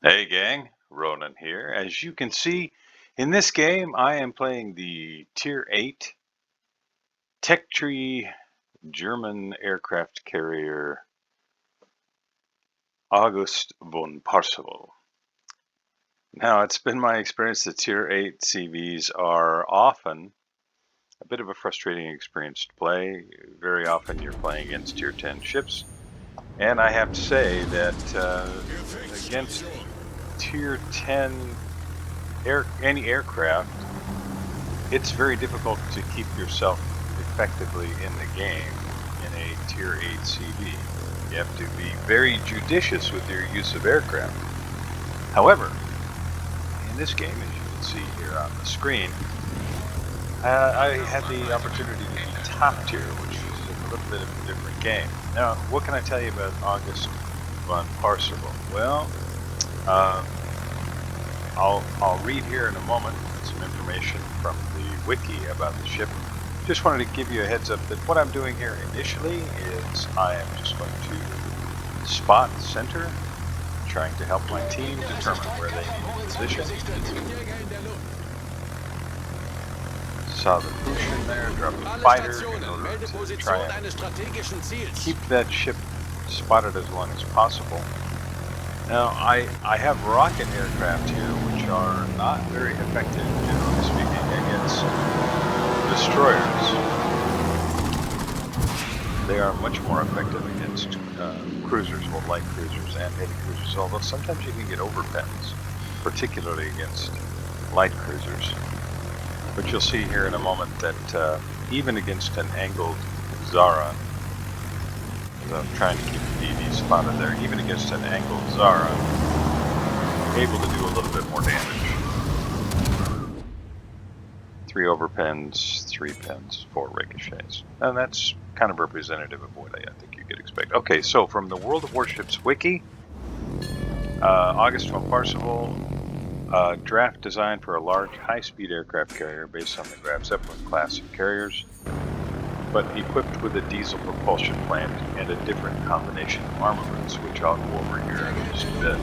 Hey gang, Ronan here. As you can see, in this game I am playing the Tier 8 Tech Tree German aircraft carrier August von Parceval. Now, it's been my experience that Tier 8 CVs are often a bit of a frustrating experience to play. Very often you're playing against Tier 10 ships, and I have to say that against Tier 10 any aircraft, it's very difficult to keep yourself effectively in the game in a Tier 8 CV. You have to be very judicious with your use of aircraft. However, in this game, as you can see here on the screen, I had the opportunity to be top tier, which is a little bit of a different game. Now, what can I tell you about August von Parceval? Well, I'll read here in a moment some information from the wiki about the ship. Just wanted to give you a heads up that what I'm doing here initially is I am just going to spot center, trying to help my team determine where they need to position. Saw the Prussian there, dropping a fighter in order to try and keep that ship spotted as long as possible. Now, I have rocket aircraft here, which are not very effective, generally speaking, against destroyers. They are much more effective against cruisers, well, light cruisers and heavy cruisers, although sometimes you can get overpens, particularly against light cruisers. But you'll see here in a moment that even against an angled Zara, I'm trying to keep the DD spotted there, even against an angled Zara, able to do a little bit more damage. 3 overpens, 3 pens, 4 ricochets. And that's kind of representative of what I think you could expect. Okay, so from the World of Warships wiki, August von Parceval, draft design for a large high-speed aircraft carrier based on the Graf Zeppelin class of carriers, but equipped with a diesel propulsion plant and a different combination of armaments, which I'll go over here in just a bit.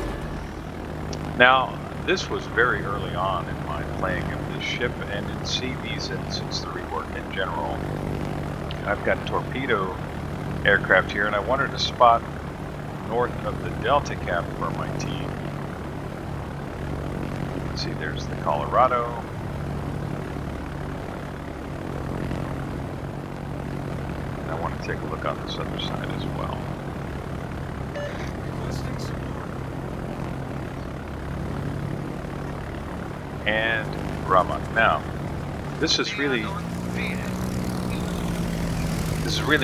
Now, this was very early on in my playing of this ship, and in CVs and since the rework in general. I've got torpedo aircraft here, and I wanted to spot north of the Delta Cap for my team. You can see there's the Colorado. I want to take a look on this other side as well. And Brahma. Now, this is really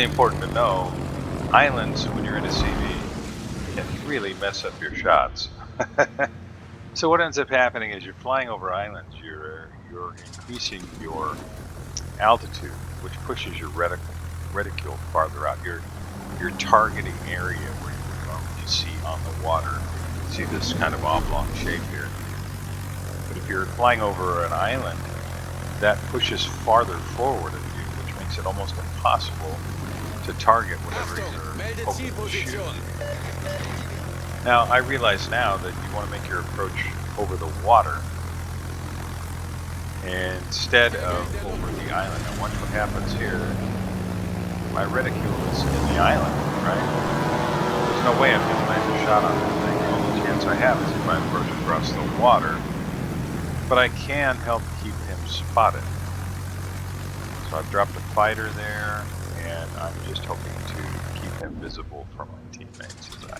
important to know. Islands, when you're in a CV, can really mess up your shots. So what ends up happening is you're flying over islands, you're increasing your altitude, which pushes your reticule farther out. Your targeting area where you normally see on the water. You see this kind of oblong shape here. But if you're flying over an island, that pushes farther forward of you, which makes it almost impossible to target whatever you're hoping to shoot. Now, I realize now that you want to make your approach over the water instead of over the island. Now watch what happens here. My reticule is in the island, right? There's no way I'm going to land a shot on this thing. The only chance I have is if I approach across the water. But I can help keep him spotted. So I've dropped a fighter there, and I'm just hoping to keep him visible for my teammates as I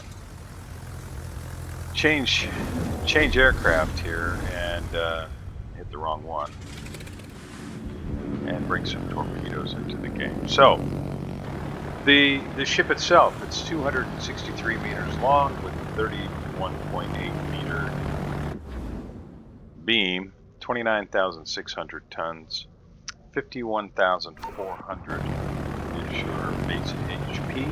change aircraft here and hit the wrong one and bring some torpedoes into the game. So the ship itself, it's 263 meters long with 31.8 meter beam, 29,600 tons, 51,400 is your base HP.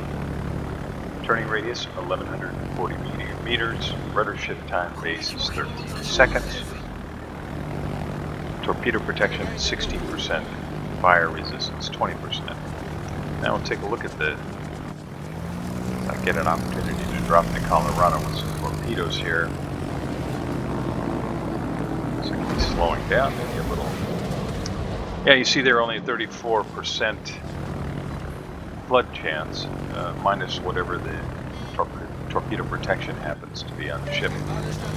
Turning radius 1,140 meters. Rudder shift time base is 13 seconds. Torpedo protection 16%. Fire resistance 20%. Now we'll take a look at I get an opportunity to drop the Colorado with some torpedoes here. slowing down maybe a little. Yeah, you see they're only at 34% flood chance, minus whatever the torpedo protection happens to be on the ship.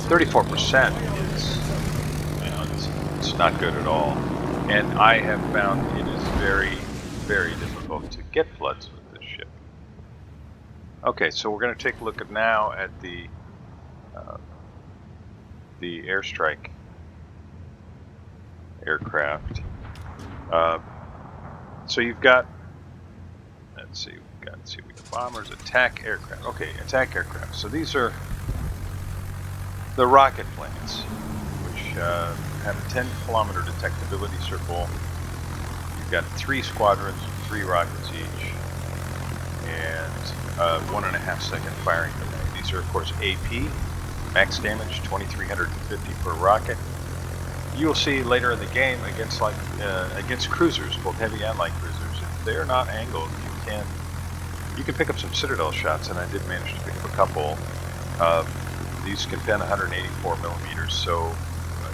34% is, it's not good at all. And I have found it is very, very difficult to get floods with this ship. Okay, so we're going to take a look now at the airstrike aircraft. So you've got, let's see, we got bombers, attack aircraft. Okay, attack aircraft. So these are the rocket planes, which have a 10-kilometer detectability circle. You've got 3 squadrons, 3 rockets each, and 1.5-second firing delay. These are, of course, AP, max damage 2,350 per rocket. You'll see later in the game against cruisers, both heavy and light cruisers, if they're not angled, you can pick up some Citadel shots, and I did manage to pick up a couple. These can pen 184 millimeters, so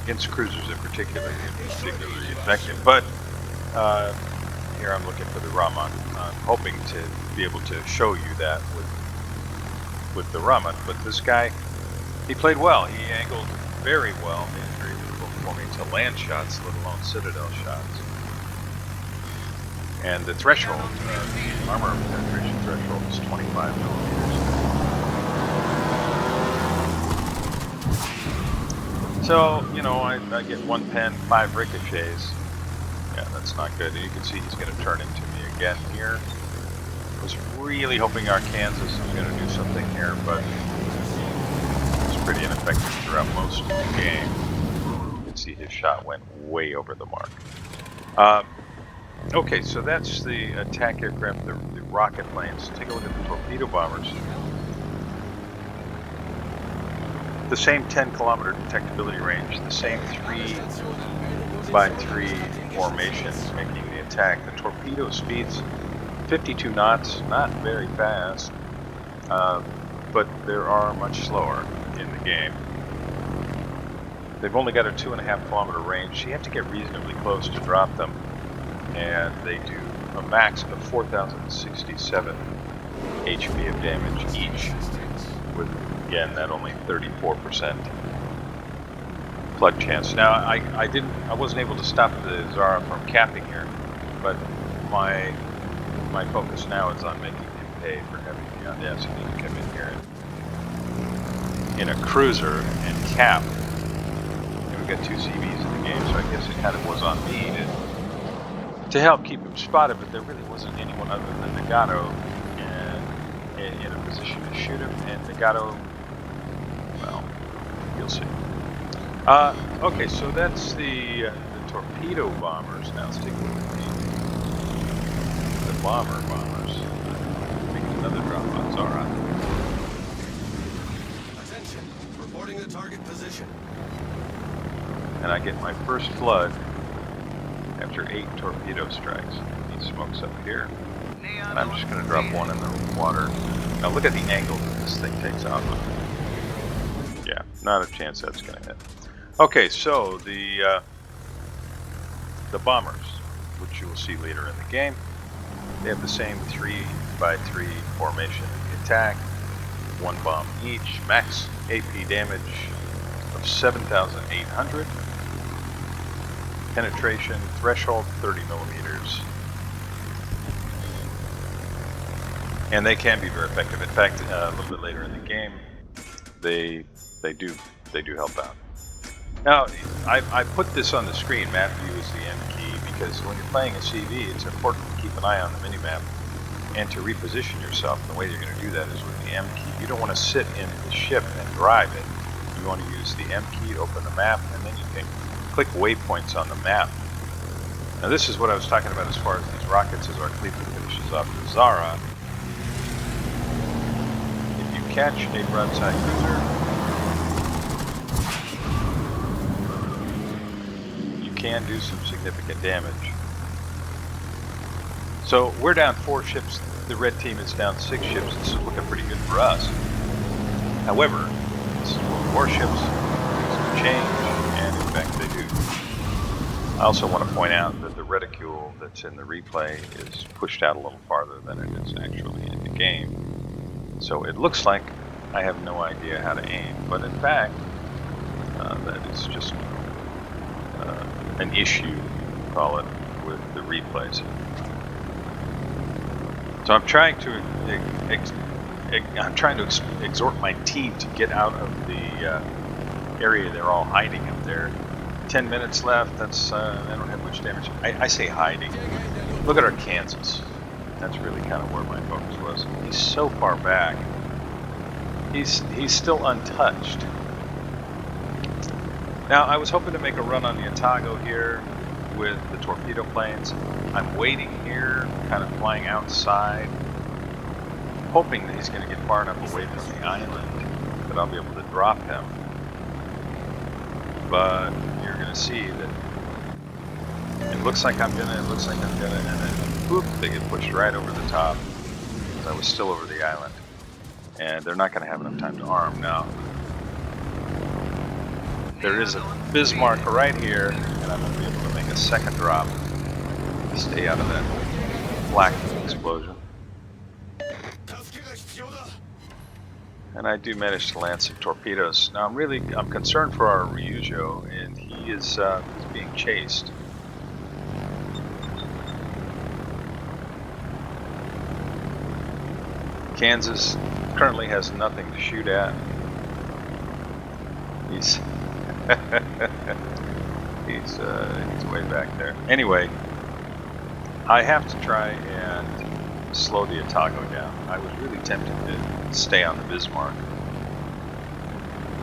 against cruisers in particular, it's particularly effective. But here I'm looking for the Raman. I'm hoping to be able to show you that with the Raman. But this guy, he played well. He angled very well. Made it very difficult for me to land shots, let alone Citadel shots. And the threshold, armor penetration threshold, is 25 millimeters. So, I get 1 pen, 5 ricochets. Yeah, that's not good. And you can see he's going to turn into me again here. I was really hoping our Kansas was going to do something here, but it was pretty ineffective throughout most of the game. You can see his shot went way over the mark. Okay, so that's the attack aircraft, the rocket planes. Take a look at the torpedo bombers. The same 10-kilometer detectability range, the same 3x3 formation making the attack. The torpedo speeds 52 knots, not very fast, but they are much slower in the game. They've only got a 2.5-kilometer range. You have to get reasonably close to drop them, and they do a max of 4,067 HP of damage each, with, again, that only 34% flood chance. Now, I wasn't able to stop the Zara from capping here, but my focus now is on making him pay for having the audacity to come in here in a cruiser and cap. And we've got 2 CVs in the game, so I guess it kind of was on me to help keep him spotted, but there really wasn't anyone other than Nagato in a position to shoot him, and Nagato, well, you'll see. Okay, so that's the torpedo bombers. Now let's take a look at the bombers. Making another drop on Zara. Attention, reporting the target position. And I get my first flood after 8 torpedo strikes. He smokes up here. And I'm just going to drop one in the water. Now look at the angle that this thing takes off on. Yeah, not a chance that's going to hit. Okay, so the bombers, which you will see later in the game, they have the same 3x3 formation in the attack. 1 bomb each. Max AP damage of 7,800. Penetration threshold 30 millimeters. And they can be very effective. In fact, a little bit later in the game, they do help out. Now, I put this on the screen, map view is the M key, because when you're playing a CV, it's important to keep an eye on the minimap and to reposition yourself. And the way you're going to do that is with the M key. You don't want to sit in the ship and drive it. You want to use the M key to open the map, and then you can click waypoints on the map. Now this is what I was talking about as far as these rockets as our Cleveland finishes off the Zara. If you catch a broadside cruiser, you can do some significant damage. So we're down 4 ships, the red team is down 6 ships. This is looking pretty good for us. However, this is 4 ships, things can change, and in fact they do. I also want to point out that the reticule that's in the replay is pushed out a little farther than it is actually in the game. So it looks like I have no idea how to aim, but in fact, that is just an issue, call it, with the replays. So I'm trying to exhort my team to get out of the area they're all hiding up there. 10 minutes left. That's I don't have much damage. I say hiding. Look at our Kansas. That's really kind of where my focus was. He's so far back. He's still untouched. Now I was hoping to make a run on the Otago here with the torpedo planes. I'm waiting here, kind of flying outside, hoping that he's going to get far enough away from the island that I'll be able to drop him. But you're going to see that it looks like I'm gonna, and then whoop, they get pushed right over the top. I was still over the island, and they're not going to have enough time to arm. Now, there is a Bismarck right here, and I'm going to be able to make a second drop to stay out of that flak explosion. And I do manage to land some torpedoes. Now I'm concerned for our Ryujo, and he is he's being chased. Kansas currently has nothing to shoot at. He's he's way back there. Anyway, I have to try and slow the Otago down. I was really tempted to stay on the Bismarck,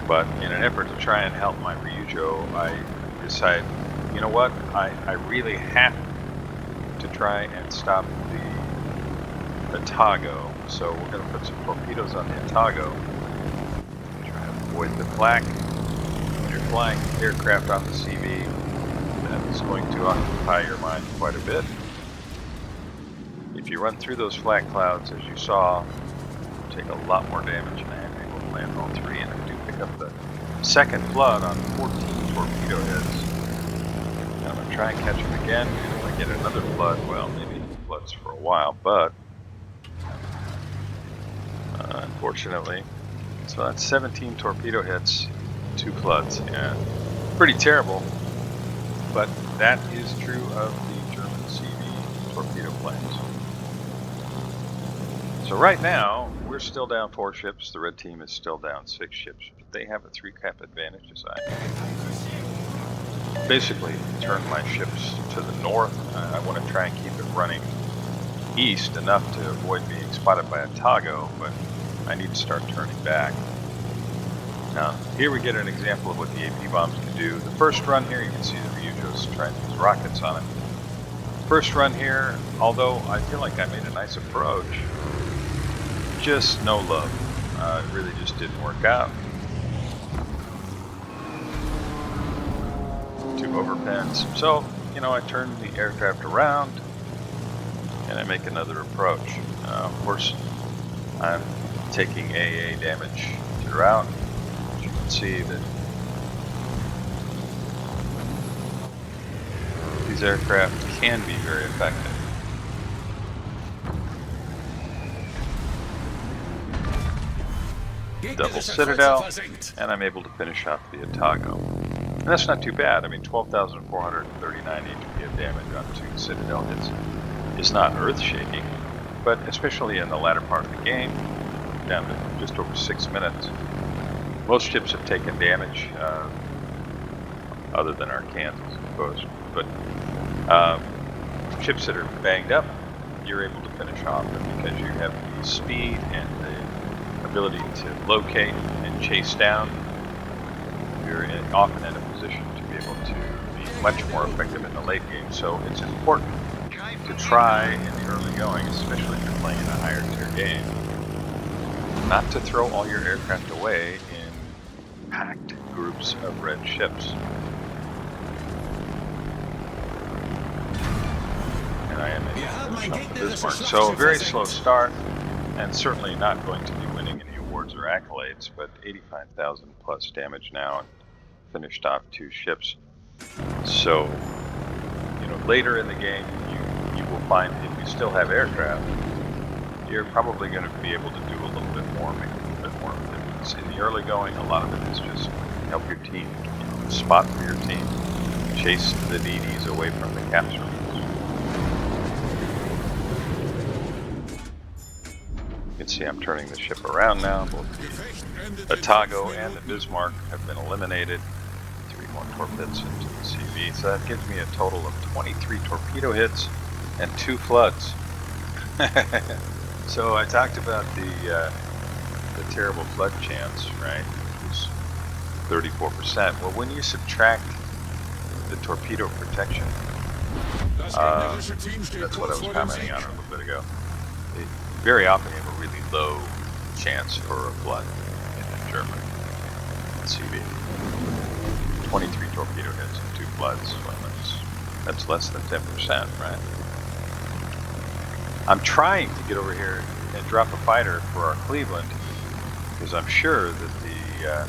but in an effort to try and help my Ryujo, I decided, you know what, I really have to try and stop the Otago, so we're going to put some torpedoes on the Otago, try and avoid the flak. When you're flying aircraft on the CV, that is going to occupy your mind quite a bit. If you run through those flak clouds, as you saw, you take a lot more damage, and I am able to land all three, and I do pick up the second flood on 14 torpedo hits. Now I'm going to try and catch him again, and if I get another flood, well, maybe he floods for a while, but unfortunately, so that's 17 torpedo hits, 2 floods, and pretty terrible, but that is true of the German CV torpedo planes. So right now, we're still down 4 ships. The red team is still down 6 ships, but they have a 3-cap advantage as I basically turn my ships to the north. I want to try and keep it running east enough to avoid being spotted by a Otago, but I need to start turning back. Now, here we get an example of what the AP bombs can do. The first run here, you can see the Ryujo's trying to use rockets on it. First run here, although I feel like I made a nice approach, just no love. It really just didn't work out. 2 overpens. So, you know, I turn the aircraft around and I make another approach. Of course, I'm taking AA damage throughout. As you can see that these aircraft can be very effective. Double Citadel, and I'm able to finish off the Otago. And that's not too bad. I mean, 12,439 HP of damage on 2 Citadel hits is not earth-shaking, but especially in the latter part of the game, down to just over 6 minutes, most ships have taken damage, other than our Kansas, of course, but ships that are banged up, you're able to finish off them because you have the speed and the ability to locate and chase down. You're often in a position to be able to be much more effective in the late game, so it's important to try in the early going, especially if you're playing in a higher tier game, not to throw all your aircraft away in packed groups of red ships. And I am able to finish off the Bismarck. So a very slow start, and certainly not going to be winning any awards or accolades, but 85,000 plus damage now, and finished off 2 ships. So later in the game, you will find if you still have aircraft, you're probably going to be able to do a little bit more, make a little bit more of a difference. In the early going, a lot of it is just help your team, spot for your team, chase the DDs away from the capture. You can see I'm turning the ship around now. Both the Otago and the Bismarck have been eliminated. 3 more torpedoes into the CV. So that gives me a total of 23 torpedo hits and 2 floods. So I talked about the terrible flood chance, right? It was 34%. Well, when you subtract the torpedo protection, that's what I was commenting on a little bit ago. Very often you have a really low chance for a flood in Germany. CV. 23 torpedo hits and 2 floods. Well, that's less than 10%, right? I'm trying to get over here and drop a fighter for our Cleveland because I'm sure that the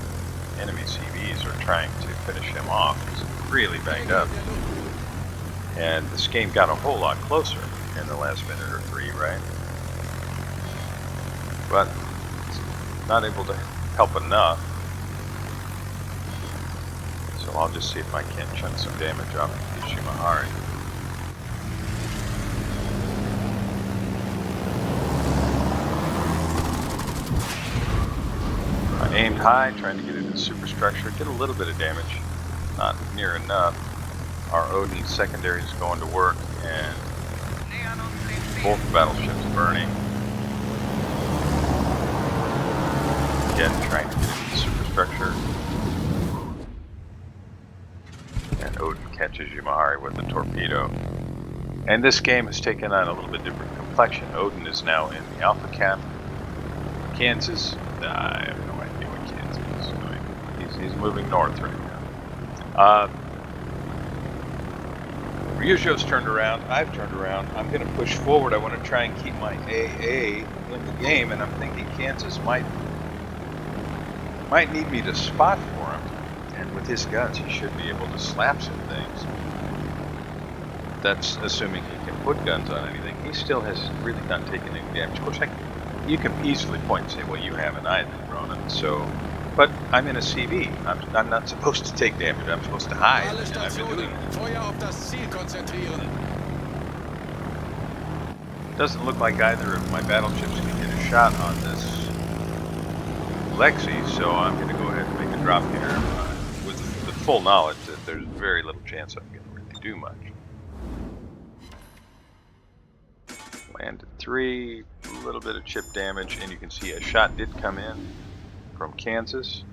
enemy CVs are trying to finish him off. He's really banged up. And this game got a whole lot closer in the last minute or 3, right? But not able to help enough. So I'll just see if I can't chunk some damage off of Ishimahari. I aimed high, trying to get into the superstructure, get a little bit of damage, not near enough. Our Odin secondary is going to work, and both battleships burning. Again, trying to get into the superstructure. And Odin catches Yamahari with a torpedo. And this game has taken on a little bit different complexion. Odin is now in the Alpha Cap. Kansas, I have no idea what Kansas is doing. He's moving north right now. Ryujo's turned around. I've turned around. I'm going to push forward. I want to try and keep my AA in the game, and I'm thinking Kansas might need me to spot for him. And with his guns, he should be able to slap some things. That's assuming he can put guns on anything. He still has really not taken any damage. Of course, you can easily point and say, well, you haven't either, Ronan. So, but I'm in a CV. I'm not supposed to take damage. I'm supposed to hide, and I've been doing that. Doesn't look like either of my battleships can get a shot on this Lexi, so I'm going to go ahead and make a drop here with the full knowledge that there's very little chance I'm going to really do much. Landed 3, a little bit of chip damage, and you can see a shot did come in from Kansas.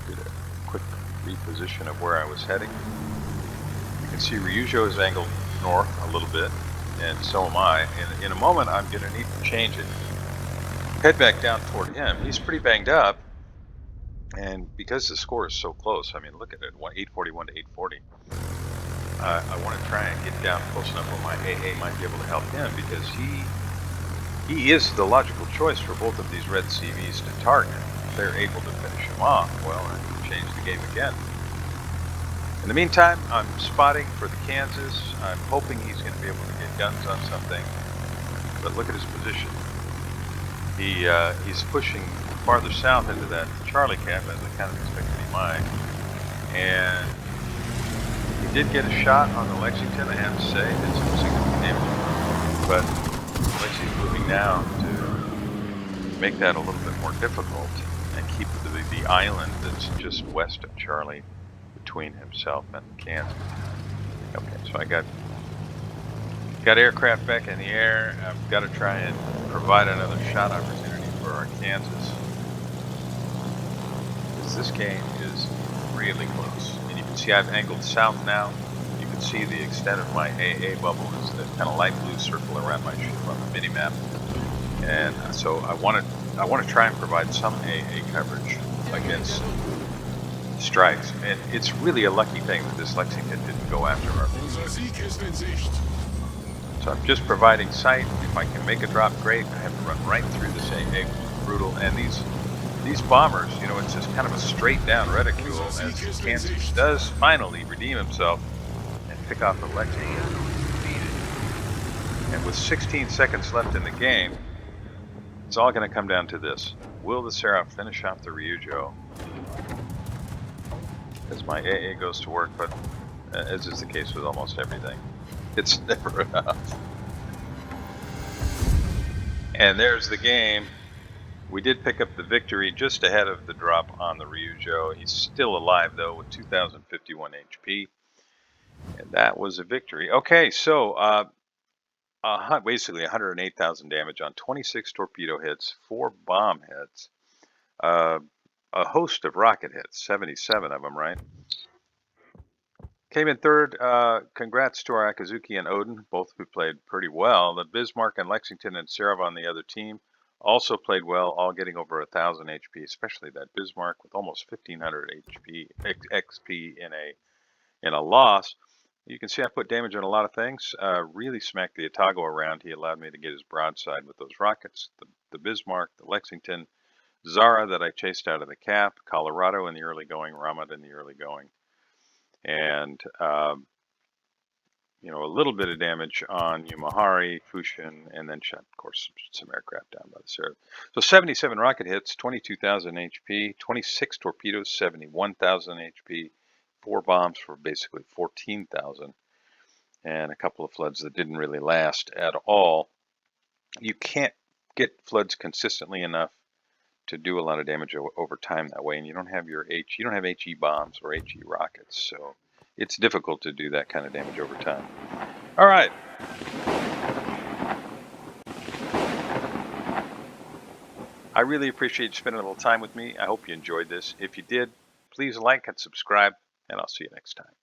Did a quick reposition of where I was heading. You can see Ryujo is angled north a little bit, and so am I. And in a moment, I'm going to need to change it. Head back down toward him. He's pretty banged up, and because the score is so close, I mean, look at it, 841 to 840. I want to try and get down close enough where my AA might be able to help him, because he is the logical choice for both of these red CVs to target. If they're able to finish him off, well, I can change the game again. In the meantime, I'm spotting for the Kansas. I'm hoping he's going to be able to get guns on something. But look at his position. He's pushing farther south into that Charlie Cap, as I kind of expected he might. And he did get a shot on the Lexington, I have to say. Did some significant damage. But Lexi's moving now to make that a little bit more difficult and keep the island that's just west of Charlie between himself and Kansas. Okay, so I got aircraft back in the air. I've got to try and provide another shot opportunity for our Kansas, because this game is really close. And you can see I've angled south now. You can see the extent of my AA bubble is that kind of light blue circle around my ship on the mini map. And so I want to try and provide some AA coverage against strikes, and it's really a lucky thing that this Lexington didn't go after our. So I'm just providing sight. If I can make a drop, great. I have to run right through this AA, brutal, and these these bombers, it's just kind of a straight down reticule Unser as Sieg ist in Kansas Sicht. does finally redeem himself and pick off the Lexington. And with 16 seconds left in the game, it's all going to come down to this. Will the Seraph finish off the Ryujo as my AA goes to work? But as is the case with almost everything, it's never enough. And there's the game. We did pick up the victory just ahead of the drop on the Ryujo. He's still alive, though, with 2,051 HP. And that was a victory. Okay, so basically 108,000 damage on 26 torpedo hits, 4 bomb hits, a host of rocket hits, 77 of them, right? Came in third. Congrats to our Akazuki and Odin, both who played pretty well. The Bismarck and Lexington and Serov on the other team also played well, all getting over 1,000 HP, especially that Bismarck with almost 1,500 HP XP in a loss. You can see I put damage on a lot of things. Really smacked the Otago around. He allowed me to get his broadside with those rockets. The Bismarck, the Lexington, Zara that I chased out of the cap, Colorado in the early going, Ramat in the early going. And a little bit of damage on Yumahari, Fushin, and then shot, of course, some aircraft down by the Seraph. So 77 rocket hits, 22,000 HP, 26 torpedoes, 71,000 HP, 4 bombs for basically 14,000, and a couple of floods that didn't really last at all. You can't get floods consistently enough to do a lot of damage over time that way, and you don't have HE bombs or HE rockets, so it's difficult to do that kind of damage over time. All right. I really appreciate you spending a little time with me. I hope you enjoyed this. If you did, please like and subscribe, and I'll see you next time.